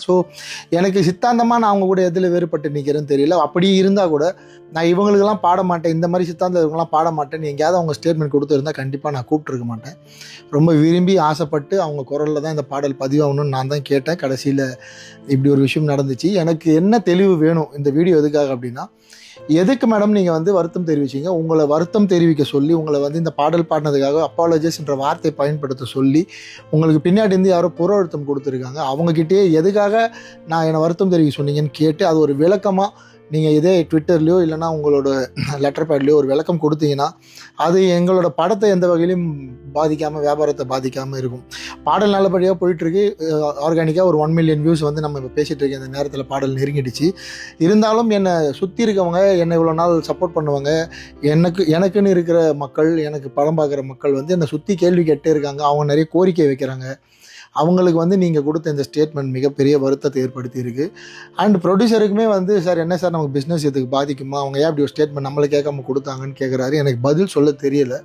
So எனக்கு சித்தாந்தமாக நான் அவங்க கூட எதில் வேறுபட்டு நிற்கிறேன்னு தெரியல. அப்படி இருந்தால் கூட நான் இவங்களுக்கெல்லாம் பாட மாட்டேன், இந்த மாதிரி சித்தாந்தம் இவங்கெல்லாம் பாட மாட்டேன்னு எங்கேயாவது அவங்க ஸ்டேட்மெண்ட் கொடுத்துருந்தா கண்டிப்பாக நான் கூப்பிட்டுருக்க மாட்டேன். ரொம்ப விரும்பி ஆசைப்பட்டு அவங்க குரலில் தான் இந்த பாடல் பதிவாகணும்னு நான் தான் கேட்டேன். கடைசியில் இப்படி ஒரு விஷயம் நடந்துச்சு. எனக்கு என்ன தெளிவு வேணும் இந்த வீடியோ எதுக்காக அப்படின்னா, எதுக்கு மேடம் நீங்கள் வந்து வருத்தம் தெரிவிச்சிங்க, உங்களை வருத்தம் தெரிவிக்க சொல்லி உங்களை வந்து இந்த பாடல் பாடினதுக்காக அப்பாலஜிஸ்ன்ற வார்த்தையை பயன்படுத்த சொல்லி உங்களுக்கு பின்னாடி இருந்து யாரோ புற அழுத்தம் கொடுத்துருக்காங்க. அவங்கக்கிட்டே எதுக்காக நான் என்னை வருத்தம் தெரிவிக்க சொன்னீங்கன்னு கேட்டு அது ஒரு விளக்கமாக நீங்கள் இதே ட்விட்டர்லையோ இல்லைனா உங்களோட லெட்டர் பேட்லையோ ஒரு விளக்கம் கொடுத்தீங்கன்னா அது எங்களோட படத்தை எந்த வகையிலும் பாதிக்காமல், வியாபாரத்தை பாதிக்காமல் இருக்கும். பாடல் நல்லபடியாக போயிட்டுருக்கு. ஆர்கானிக்காக ஒரு 1 மில்லியன் வியூஸ் வந்து நம்ம இப்போ பேசிகிட்டு இருக்க இந்த நேரத்தில் பாடல் நெருங்கிடுச்சு. இருந்தாலும் என்னை சுற்றி இருக்கவங்க, என்னை இவ்வளோ நாள் சப்போர்ட் பண்ணுவாங்க, எனக்குன்னு இருக்கிற மக்கள், எனக்கு படம் பார்க்குற மக்கள் வந்து என்னை சுற்றி கேள்வி கேட்டே இருக்காங்க. அவங்க நிறைய கோரிக்கை வைக்கிறாங்க. அவங்களுக்கு வந்து நீங்கள் கொடுத்த இந்த ஸ்டேட்மெண்ட் மிகப்பெரிய வருத்தத்தை ஏற்படுத்தி இருக்குது. அண்ட் ப்ரொடியூசருக்குமே வந்து சார் என்ன சார் நமக்கு பிஸ்னஸ் இதுக்கு பாதிக்குமா, அவங்க ஏன் அப்படி ஒரு ஸ்டேட்மெண்ட் நம்மளை கேட்காம கொடுத்தாங்கன்னு கேட்குறாரு. எனக்கு பதில் சொல்ல தெரியலை.